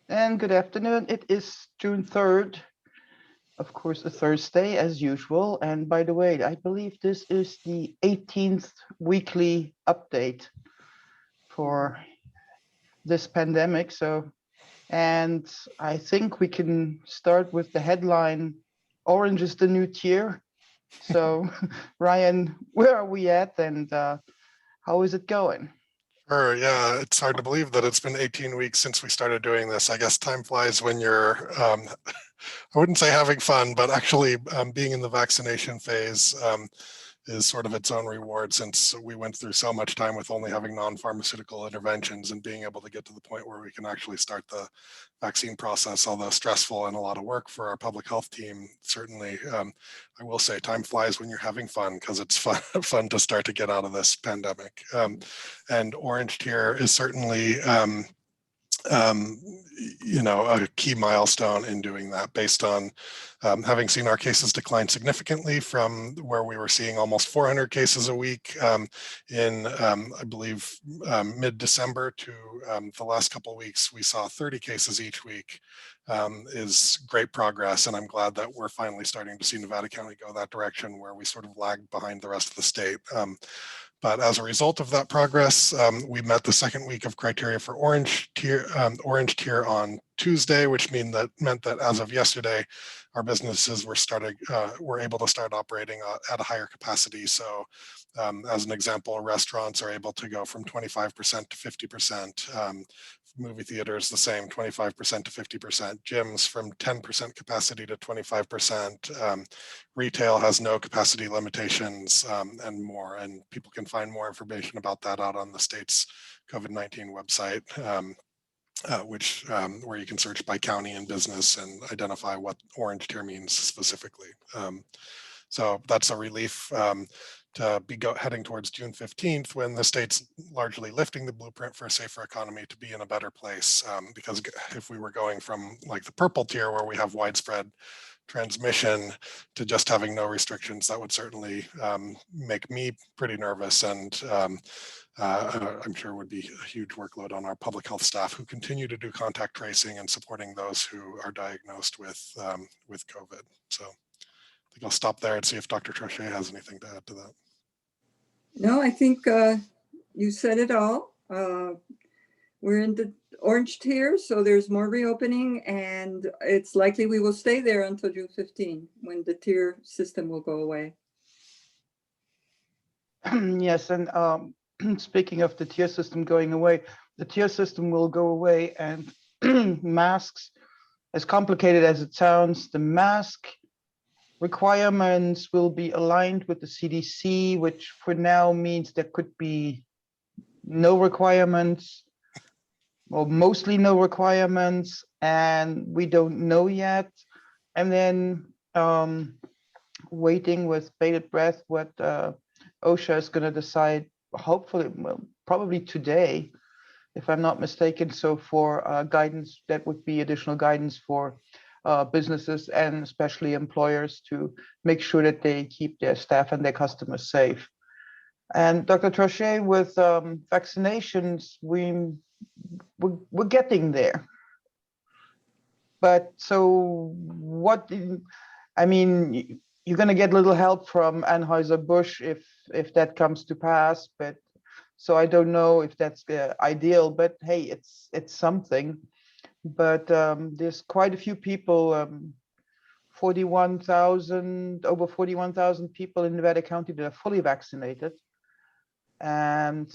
And good afternoon. It is June 3rd, of course, a Thursday as usual. And by the way, I believe this is the 18th weekly update for this pandemic. And I think we can start with the headline, Orange is the new tier. So, Ryan, where are we at and how is it going? Sure, yeah, it's hard to believe that it's been 18 weeks since we started doing this. I guess time flies when you're, I wouldn't say having fun, but actually being in the vaccination phase is sort of its own reward, since we went through so much time with only having non-pharmaceutical interventions, and being able to get to the point where we can actually start the vaccine process, although stressful and a lot of work for our public health team. Certainly, I will say time flies when you're having fun, because it's fun, fun to start to get out of this pandemic. And Orange Tier is certainly um, a key milestone in doing that, based on having seen our cases decline significantly from where we were seeing almost 400 cases a week in, I believe, mid-December to the last couple of weeks, we saw 30 cases each week. Is great progress, and I'm glad that we're finally starting to see Nevada County go that direction, where we sort of lagged behind the rest of the state. But as a result of that progress, we met the second week of criteria for Orange Tier on Tuesday, which meant that as of yesterday, our businesses were able to start operating at a higher capacity. So, as an example, restaurants are able to go from 25% to 50%. Movie theaters the same, 25% to 50%. Gyms from 10% capacity to 25%. Retail has no capacity limitations, and more. And people can find more information about that out on the state's COVID-19 website, where you can search by county and business and identify what Orange Tier means specifically. So that's a relief to be heading towards June 15th, when the state's largely lifting the blueprint for a safer economy, to be in a better place. Because if we were going from like the purple tier, where we have widespread transmission, to just having no restrictions, that would certainly make me pretty nervous, and I'm sure would be a huge workload on our public health staff, who continue to do contact tracing and supporting those who are diagnosed with COVID. So I think I'll stop there and see if Dr. Trochet has anything to add to that. No, I think you said it all. We're in the Orange Tier, so there's more reopening, and it's likely we will stay there until June 15, when the tier system will go away. Yes, and speaking of the tier system going away, the tier system will go away, and masks, as complicated as it sounds, the mask requirements will be aligned with the CDC, which for now means there could be no requirements, or mostly no requirements, and we don't know yet. And then waiting with bated breath what OSHA is going to decide, hopefully, well, probably today, if I'm not mistaken. So for guidance, that would be additional guidance for businesses and especially employers, to make sure that they keep their staff and their customers safe. And Dr. Trochet, with vaccinations, we're getting there. But so what? I mean, you're going to get little help from Anheuser-Busch if that comes to pass. But so I don't know if that's ideal. But hey, it's something. But there's quite a few people, over 41,000 people in Nevada County that are fully vaccinated. And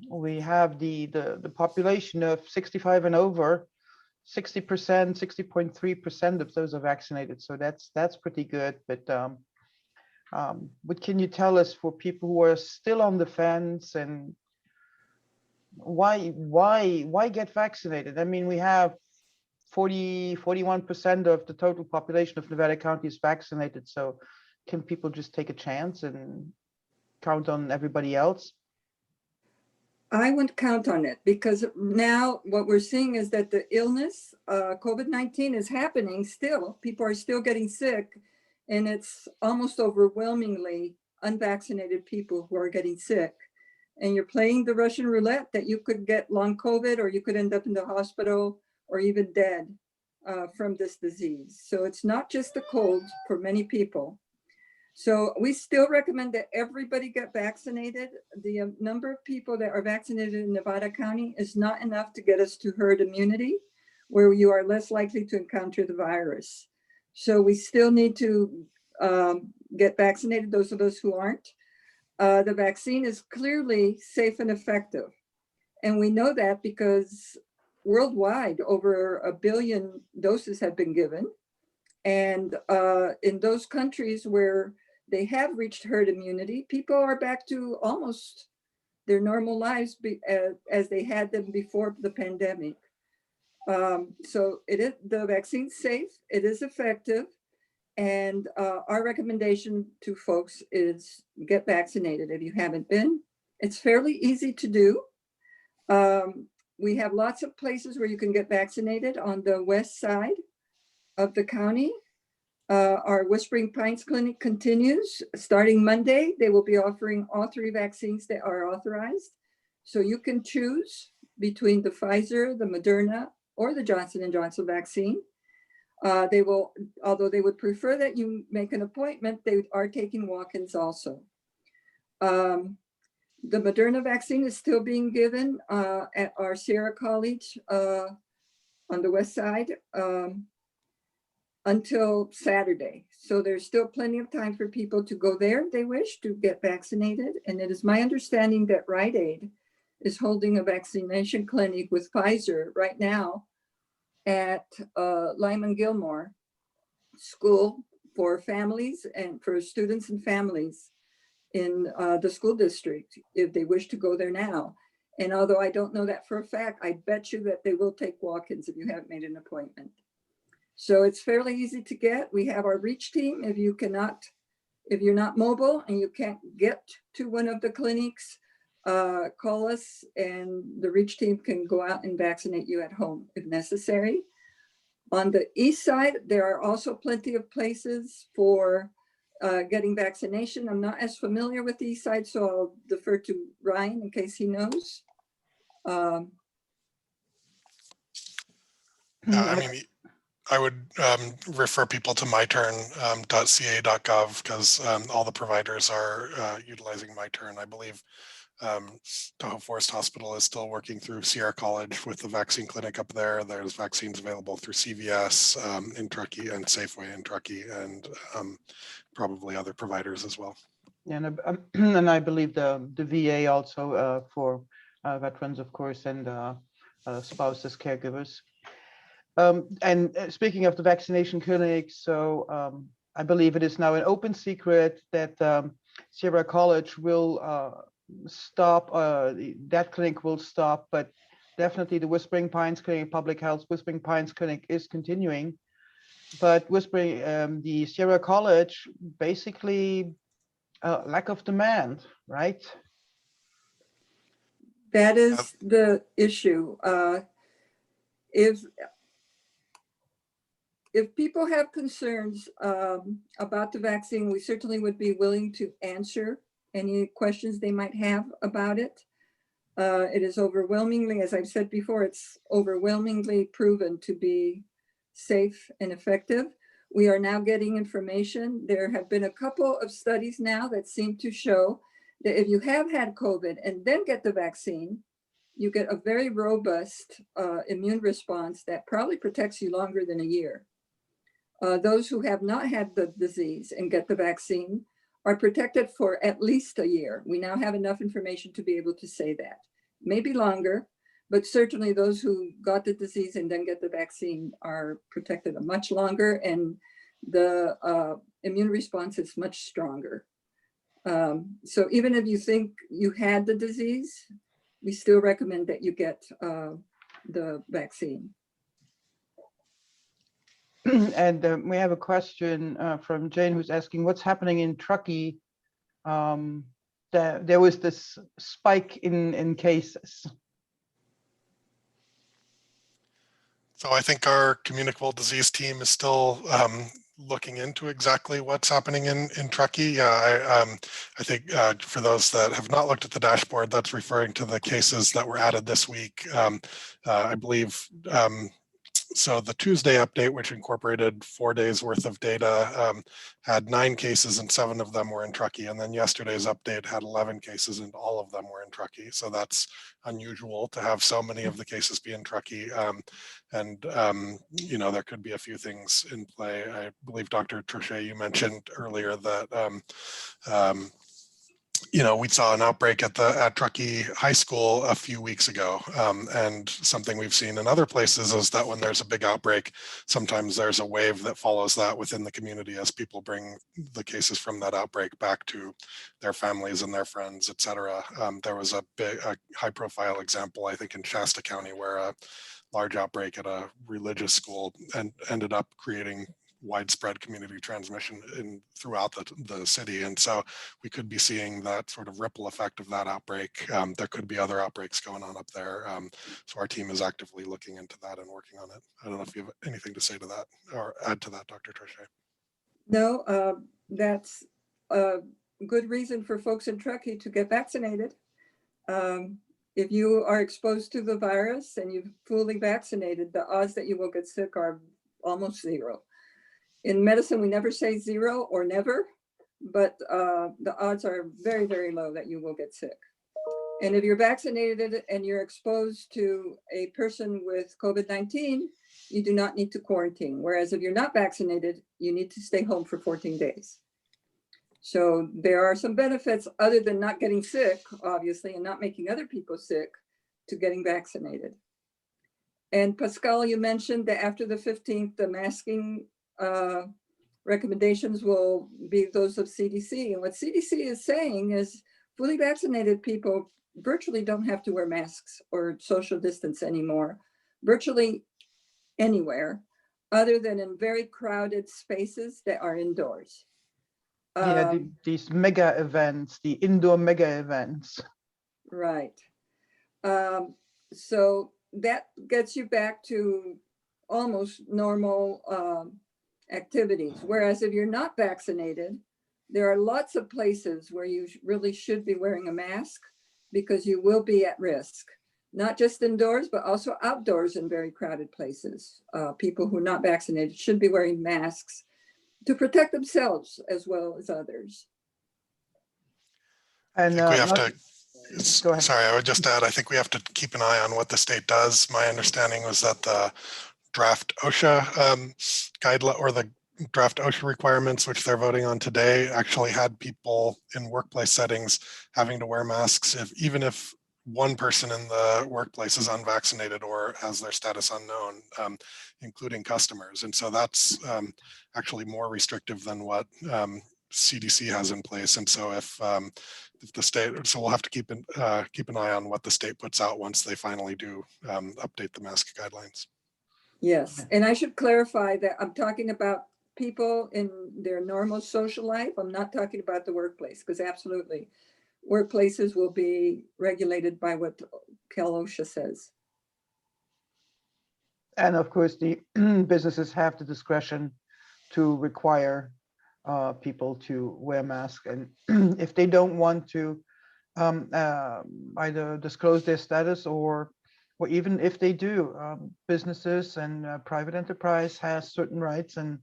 we have the population of 65 and over, 60%, 60.3% of those are vaccinated. So that's pretty good. But what can you tell us for people who are still on the fence, and why get vaccinated? I mean, we have 41% of the total population of Nevada County is vaccinated. So can people just take a chance and count on everybody else? I wouldn't count on it, because now what we're seeing is that the illness, COVID-19, is happening still. People are still getting sick, and it's almost overwhelmingly unvaccinated people who are getting sick. And you're playing the Russian roulette that you could get long COVID, or you could end up in the hospital, or even dead from this disease. So it's not just a cold for many people. So we still recommend that everybody get vaccinated. The number of people that are vaccinated in Nevada County is not enough to get us to herd immunity, where you are less likely to encounter the virus. So we still need to get vaccinated, those of us who aren't. The vaccine is clearly safe and effective. And we know that because worldwide, over 1 billion doses have been given. And in those countries where they have reached herd immunity, people are back to almost their normal lives as they had them before the pandemic. So the vaccine's safe, it is effective, and our recommendation to folks is get vaccinated if you haven't been. It's fairly easy to do. We have lots of places where you can get vaccinated on the west side of the county. Our Whispering Pines Clinic continues. Starting Monday, they will be offering all 3 vaccines that are authorized. So you can choose between the Pfizer, the Moderna, or the Johnson & Johnson vaccine. They will, although they would prefer that you make an appointment, they are taking walk-ins also. The Moderna vaccine is still being given at our Sierra College on the west side. Until Saturday. So there's still plenty of time for people to go there if they wish to get vaccinated. And it is my understanding that Rite Aid is holding a vaccination clinic with Pfizer right now at Lyman Gilmore School for families and for students and families in the school district if they wish to go there now. And although I don't know that for a fact, I bet you that they will take walk-ins if you haven't made an appointment. So it's fairly easy to get. We have our reach team. If you're not mobile and you can't get to one of the clinics, call us and the reach team can go out and vaccinate you at home if necessary. On the east side, there are also plenty of places for getting vaccination. I'm not as familiar with the east side, so I'll defer to Ryan in case he knows. I would refer people to myturn.ca.gov because all the providers are utilizing MyTurn. I believe Tahoe Forest Hospital is still working through Sierra College with the vaccine clinic up there. There's vaccines available through CVS in Truckee and Safeway in Truckee, and probably other providers as well. Yeah, and I believe the VA also for veterans, of course, and spouses, caregivers. And speaking of the vaccination clinics, so I believe it is now an open secret that Sierra College will stop, that clinic will stop, but definitely the Whispering Pines Clinic, Public Health Whispering Pines Clinic is continuing. But the Sierra College, basically lack of demand, right? That is the issue. If people have concerns about the vaccine, we certainly would be willing to answer any questions they might have about it. It is overwhelmingly, as I've said before, it's overwhelmingly proven to be safe and effective. We are now getting information. There have been a couple of studies now that seem to show that if you have had COVID and then get the vaccine, you get a very robust immune response that probably protects you longer than a year. Those who have not had the disease and get the vaccine are protected for at least a year. We now have enough information to be able to say that. Maybe longer, but certainly those who got the disease and then get the vaccine are protected much longer, and the immune response is much stronger. So even if you think you had the disease, we still recommend that you get the vaccine. And we have a question from Jane who's asking what's happening in Truckee. There was this spike in cases. So I think our communicable disease team is still looking into exactly what's happening in Truckee. Yeah, I think for those that have not looked at the dashboard, that's referring to the cases that were added this week. I believe So the Tuesday update, which incorporated 4 days worth of data, had 9 cases and 7 of them were in Truckee. And then yesterday's update had 11 cases and all of them were in Truckee. So that's unusual to have so many of the cases be in Truckee. You know, there could be a few things in play. I believe Dr. Trochet, you mentioned earlier that you know, we saw an outbreak at Truckee High School a few weeks ago, and something we've seen in other places is that when there's a big outbreak, sometimes there's a wave that follows that within the community as people bring the cases from that outbreak back to their families and their friends, et cetera. There was a high-profile example, I think, in Shasta County, where a large outbreak at a religious school and ended up creating widespread community transmission throughout the city. And so we could be seeing that sort of ripple effect of that outbreak. There could be other outbreaks going on up there. So our team is actively looking into that and working on it. I don't know if you have anything to say to that or add to that, Dr. Trochet. No, that's a good reason for folks in Truckee to get vaccinated. If you are exposed to the virus and you've fully vaccinated, the odds that you will get sick are almost zero. In medicine, we never say zero or never, but the odds are very, very low that you will get sick. And if you're vaccinated and you're exposed to a person with COVID-19, you do not need to quarantine. Whereas if you're not vaccinated, you need to stay home for 14 days. So there are some benefits other than not getting sick, obviously, and not making other people sick to getting vaccinated. And Pascal, you mentioned that after the 15th, the masking recommendations will be those of CDC. And what CDC is saying is fully vaccinated people virtually don't have to wear masks or social distance anymore, virtually anywhere, other than in very crowded spaces that are indoors. Yeah, these mega events, the indoor mega events. Right. So that gets you back to almost normal activities. Whereas if you're not vaccinated, there are lots of places where you really should be wearing a mask because you will be at risk, not just indoors, but also outdoors in very crowded places. People who are not vaccinated should be wearing masks to protect themselves as well as others. And I think we have to, go ahead. sorry, I would just add, I think we have to keep an eye on what the state does. My understanding was that the draft OSHA guideline or the draft OSHA requirements, which they're voting on today, actually had people in workplace settings having to wear masks, even if one person in the workplace is unvaccinated or has their status unknown, including customers. And so that's actually more restrictive than what CDC has in place. And so if the state, so we'll have to keep an eye on what the state puts out once they finally do update the mask guidelines. Yes, and I should clarify that I'm talking about people in their normal social life. I'm not talking about the workplace, because absolutely, workplaces will be regulated by what OSHA says. And of course, the businesses have the discretion to require people to wear masks. And if they don't want to either disclose their status or even if they do, businesses and private enterprise has certain rights. And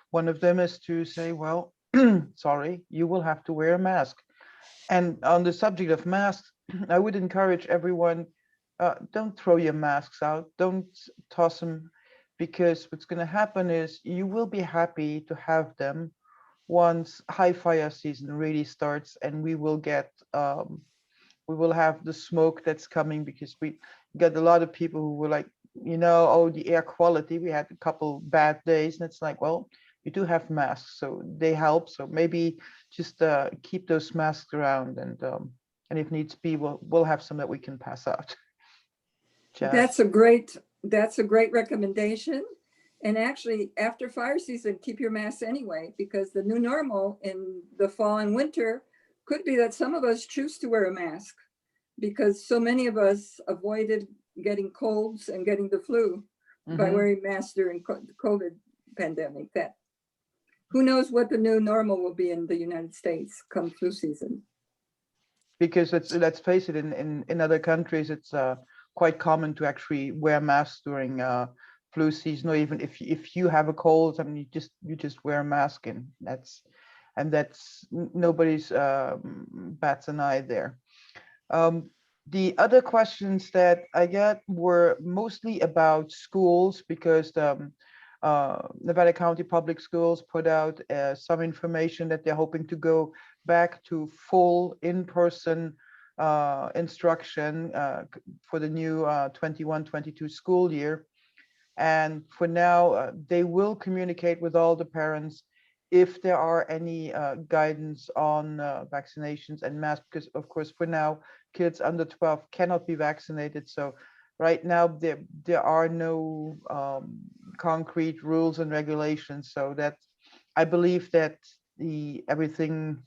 one of them is to say, well, sorry, you will have to wear a mask. And on the subject of masks, I would encourage everyone, don't throw your masks out, don't toss them, because what's going to happen is you will be happy to have them once high fire season really starts, and we will have the smoke that's coming, because we got a lot of people who were like, oh, the air quality, we had a couple bad days, and it's like, well, you do have masks, so they help. So maybe just keep those masks around, and if needs be, we'll have some that we can pass out. Jazz. That's a great recommendation. And actually, after fire season, keep your masks anyway, because the new normal in the fall and winter could be that some of us choose to wear a mask because so many of us avoided getting colds and getting the flu by wearing masks during the COVID pandemic. That who knows what the new normal will be in the United States come flu season. Because let's face it, in other countries, it's quite common to actually wear masks during flu season, or even if you have a cold, I mean, you just wear a mask, and that's nobody's bats an eye there. The other questions that I get were mostly about schools, because Nevada County Public Schools put out some information that they're hoping to go back to full in-person instruction for the new 21-22 school year. And for now, they will communicate with all the parents if there are any guidance on vaccinations and masks, because of course for now kids under 12 cannot be vaccinated. So right now there are no concrete rules and regulations, so that I believe that everything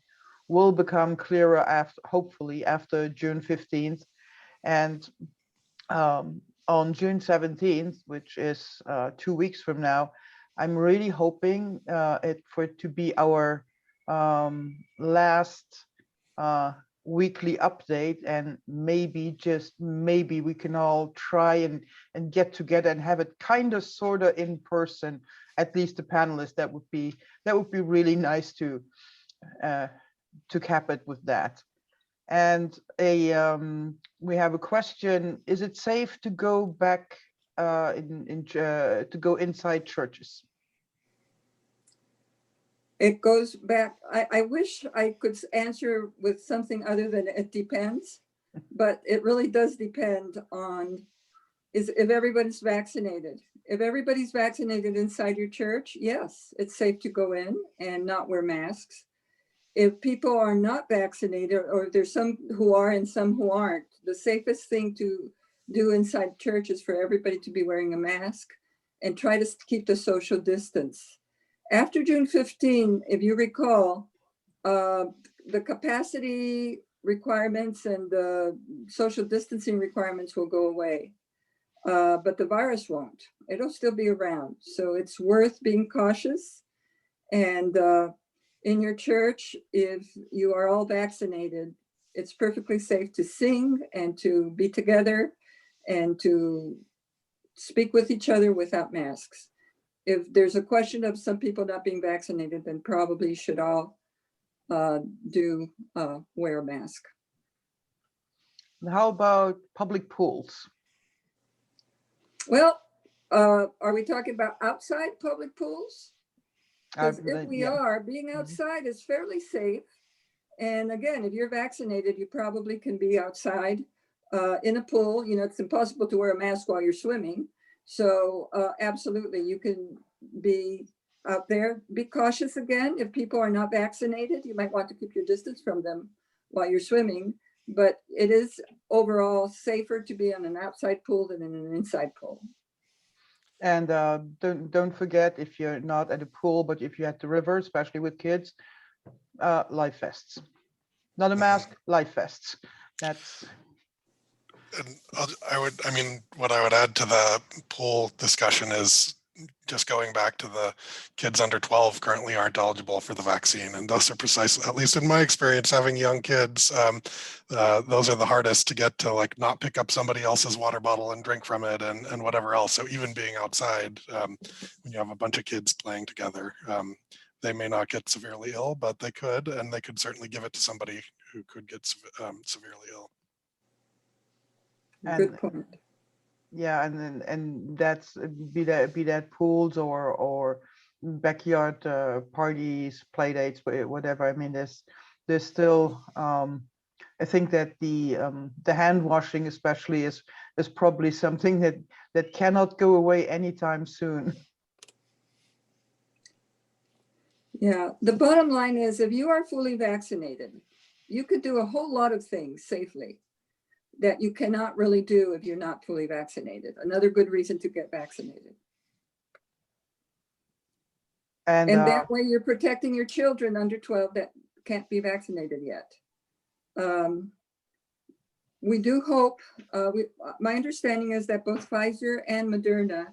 will become clearer after, hopefully after June 15th. And on June 17th, which is 2 weeks from now, I'm really hoping for it to be our last weekly update, and maybe, just maybe, we can all try and get together and have it kind of sort of in person, at least the panelists. That would be really nice to cap it with that. And we have a question: is it safe to go back to go inside churches? It goes back. I wish I could answer with something other than it depends, but it really does depend on if everybody's vaccinated. If everybody's vaccinated inside your church, yes, it's safe to go in and not wear masks. If people are not vaccinated, or there's some who are and some who aren't, the safest thing to do inside church is for everybody to be wearing a mask and try to keep the social distance. After June 15, if you recall, the capacity requirements and the social distancing requirements will go away, but the virus won't. It'll still be around. So it's worth being cautious. And in your church, if you are all vaccinated, it's perfectly safe to sing and to be together and to speak with each other without masks. If there's a question of some people not being vaccinated, then probably should all wear a mask. How about public pools? Well, are we talking about outside public pools? Because if we are, being outside is fairly safe. And again, if you're vaccinated, you probably can be outside in a pool. You know, it's impossible to wear a mask while you're swimming. So absolutely, you can be out there. Be cautious again. If people are not vaccinated, you might want to keep your distance from them while you're swimming. But it is overall safer to be in an outside pool than in an inside pool. And don't forget, if you're not at a pool, but if you're at the river, especially with kids, life vests. Not a mask, life vests. That's. And what I would add to the pool discussion is just going back to the kids under 12 currently aren't eligible for the vaccine. And those are precisely, at least in my experience, having young kids, those are the hardest to get to, like, not pick up somebody else's water bottle and drink from it and whatever else. So even being outside, when you have a bunch of kids playing together, they may not get severely ill, but they could, and they could certainly give it to somebody who could get severely ill. Good point. Yeah, and that's be that pools or backyard parties, play dates, whatever. I mean, there's still I think that the hand washing especially is probably something that cannot go away anytime soon. Yeah, the bottom line is, if you are fully vaccinated, you could do a whole lot of things safely that you cannot really do if you're not fully vaccinated. Another good reason to get vaccinated. And that way you're protecting your children under 12 that can't be vaccinated yet. We do hope, my understanding is that both Pfizer and Moderna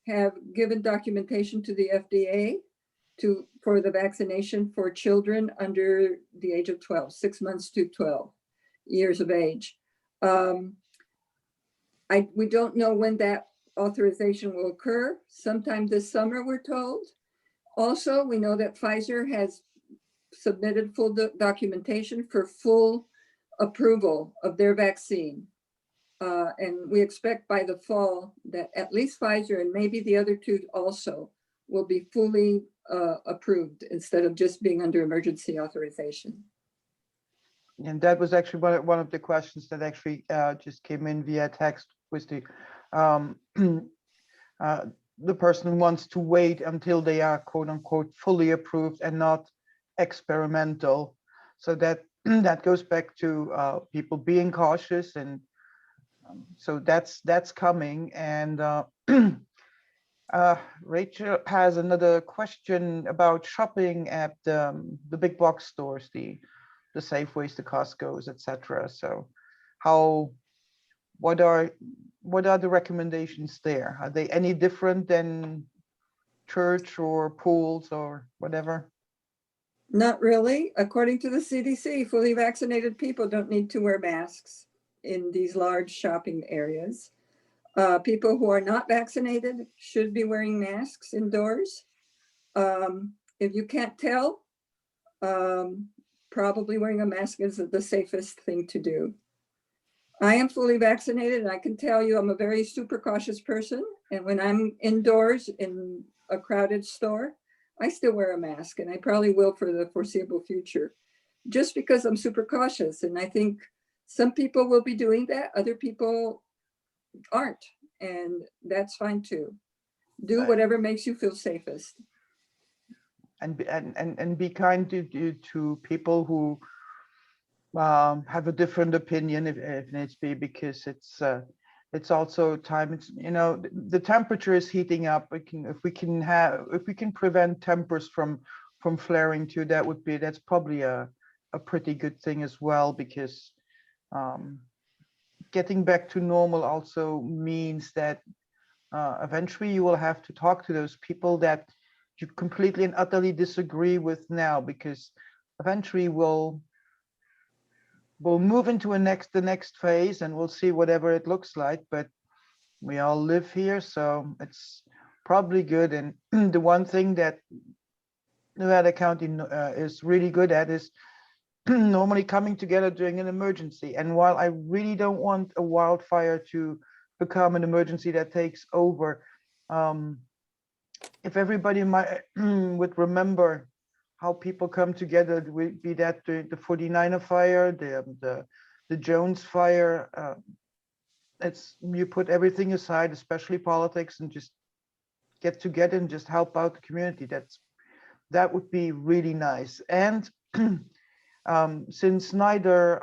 have given documentation to the FDA for the vaccination for children under the age of 12, 6 months to 12 years of age. We don't know when that authorization will occur sometime this summer, we're told. Also, we know that Pfizer has submitted full documentation for full approval of their vaccine. And we expect by the fall that at least Pfizer and maybe the other two also will be fully approved instead of just being under emergency authorization. And that was actually one of the questions that actually just came in via text, was the person wants to wait until they are quote unquote fully approved and not experimental. So that that goes back to people being cautious, and so that's coming. And Rachel has another question about shopping at the big box stores, the Safeways, the Costco's, etc. So what are the recommendations there? Are they any different than church or pools or whatever? Not really. According to the CDC, fully vaccinated people don't need to wear masks in these large shopping areas. People who are not vaccinated should be wearing masks indoors. If you can't tell, probably wearing a mask is the safest thing to do. I am fully vaccinated, and I can tell you I'm a very super cautious person. And when I'm indoors in a crowded store, I still wear a mask, and I probably will for the foreseeable future, just because I'm super cautious. And I think some people will be doing that, other people aren't, and that's fine too. Do whatever makes you feel safest. And be kind to people who have a different opinion if needs be, because it's also time. It's, you know, the temperature is heating up. If we can prevent tempers from flaring too, that's probably a pretty good thing as well, because getting back to normal also means that eventually you will have to talk to those people that you completely and utterly disagree with now, because eventually we'll move into the next phase, and we'll see whatever it looks like. But we all live here, so it's probably good. And the one thing that Nevada County is really good at is normally coming together during an emergency. And while I really don't want a wildfire to become an emergency that takes over, if everybody would remember how people come together, be that the 49er fire, the Jones fire, it's, you put everything aside, especially politics, and just get together and just help out the community. That would be really nice. And since neither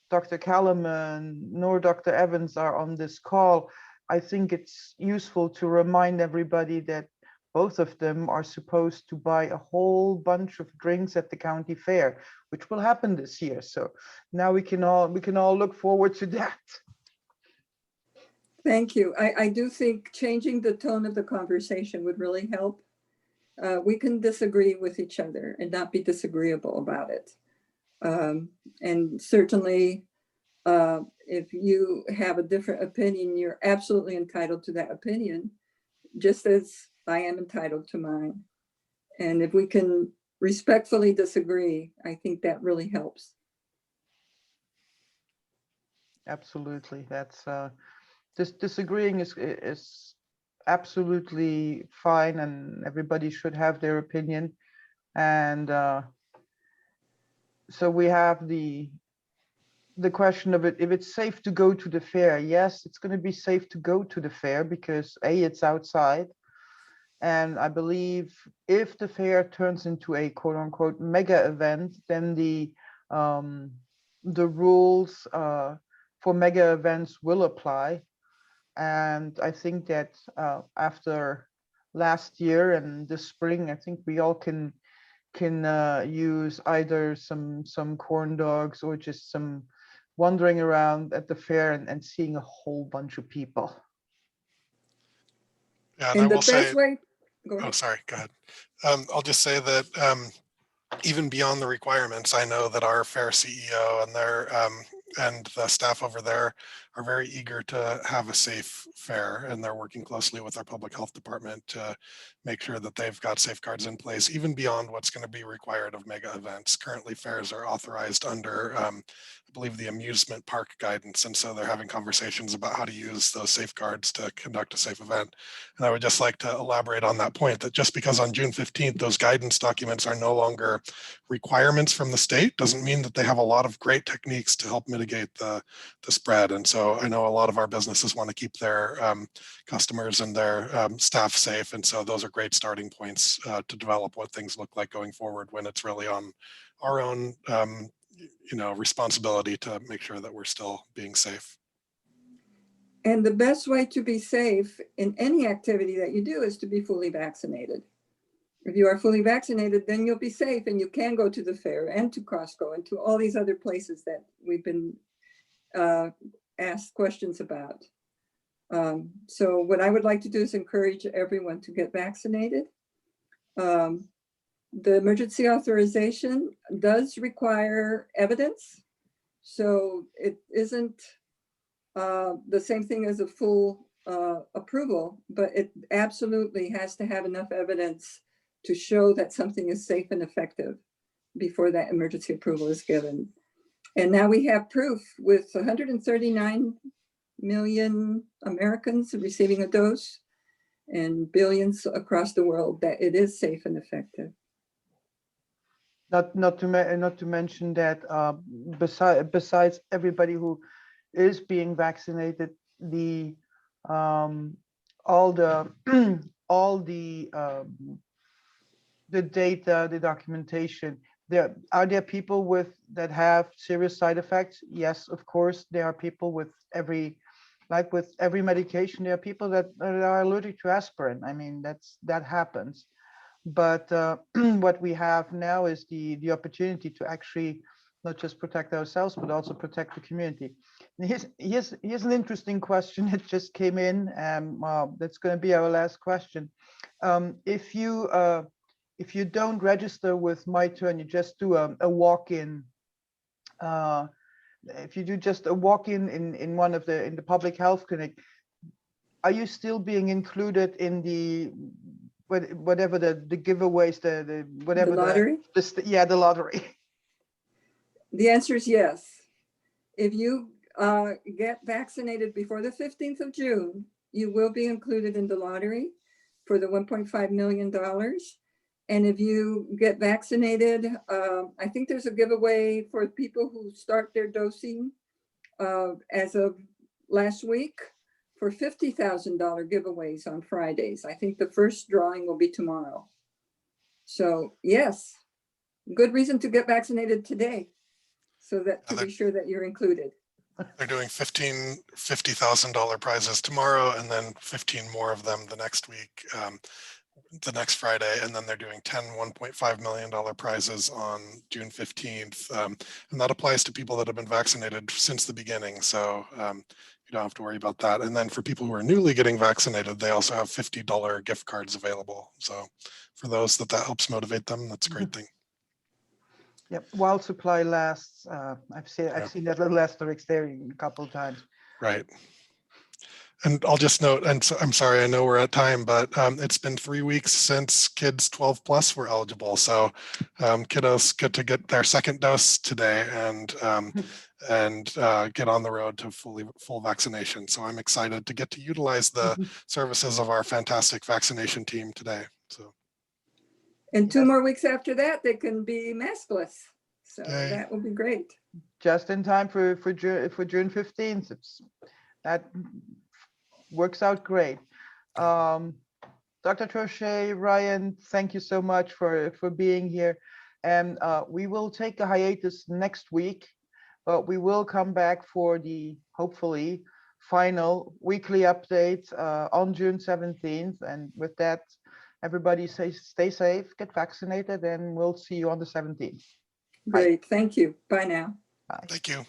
Dr. Kellerman nor Dr. Evans are on this call, I think it's useful to remind everybody that both of them are supposed to buy a whole bunch of drinks at the county fair, which will happen this year. So now we can all look forward to that. Thank you. I do think changing the tone of the conversation would really help. We can disagree with each other and not be disagreeable about it. And certainly, if you have a different opinion, you're absolutely entitled to that opinion, just as I am entitled to mine. And if we can respectfully disagree, I think that really helps. Absolutely. That's disagreeing is absolutely fine, and everybody should have their opinion. And so we have the question of it, if it's safe to go to the fair. Yes, it's going to be safe to go to the fair because it's outside. And I believe if the fair turns into a quote unquote mega event, then the rules for mega events will apply. And I think that after last year and this spring, I think we all can use either some corn dogs or just some wandering around at the fair and seeing a whole bunch of people. Yeah, and I will say, go ahead. Oh, sorry, go ahead. I'll just say that even beyond the requirements, I know that our fair CEO and and the staff over there are very eager to have a safe fair, and they're working closely with our public health department to make sure that they've got safeguards in place, even beyond what's going to be required of mega events. Currently, fairs are authorized under, I believe, the amusement park guidance, and so they're having conversations about how to use those safeguards to conduct a safe event. And I would just like to elaborate on that point, that just because on June 15th, those guidance documents are no longer requirements from the state, doesn't mean that they have a lot of great techniques to help mitigate the spread. And so I know a lot of our businesses want to keep their customers and their staff safe. And so those are great starting points to develop what things look like going forward, when it's really on our own responsibility to make sure that we're still being safe. And the best way to be safe in any activity that you do is to be fully vaccinated. If you are fully vaccinated, then you'll be safe, and you can go to the fair and to Costco and to all these other places that we've been asked questions about. So what I would like to do is encourage everyone to get vaccinated. The emergency authorization does require evidence. So it isn't the same thing as a full approval, but it absolutely has to have enough evidence to show that something is safe and effective before that emergency approval is given. And now we have proof with 139 million Americans receiving a dose and billions across the world that it is safe and effective. Not to mention that besides everybody who is being vaccinated, the all the data, the documentation. Are there people that have serious side effects? Yes, of course. There are people with every medication. There are people that are allergic to aspirin. I mean, that happens. But what we have now is the opportunity to actually not just protect ourselves, but also protect the community. And here's an interesting question that just came in. That's going to be our last question. If you don't register with My Turn, you just do a walk-in. If you do just a walk-in in one of in the public health clinic, are you still being included in the whatever the giveaways, the whatever the lottery? The lottery. The answer is yes. If you get vaccinated before the 15th of June, you will be included in the lottery for the $1.5 million. And if you get vaccinated, I think there's a giveaway for people who start their dosing as of last week for $50,000 giveaways on Fridays. I think the first drawing will be tomorrow. So yes, good reason to get vaccinated today, so that to be sure that you're included. They're doing $50,000 prizes tomorrow, and then 15 more of them the next week, the next Friday, and then they're doing 10 $1.5 million prizes on June 15th. And that applies to people that have been vaccinated since the beginning. So you don't have to worry about that. And then for people who are newly getting vaccinated, they also have $50 gift cards available. So for those that helps motivate them, that's a great thing. Yep, while supply lasts. I've seen that little asterisk there a couple of times. Right. And I'll just note, and so, I'm sorry, I know we're at time, but it's been 3 weeks since kids 12 plus were eligible. So kiddos get to get their second dose today and get on the road to full vaccination. So I'm excited to get to utilize the services of our fantastic vaccination team today. So. And 2 more weeks after that, they can be maskless. So Yay. that will be great. Just in time for June 15th. That works out great. Dr. Trochet, Ryan, thank you so much for being here. And we will take a hiatus next week, but we will come back for the hopefully final weekly update on June 17th. And with that, everybody stay safe, get vaccinated, and we'll see you on the 17th. Great. Thank you. Bye now. Bye. Thank you.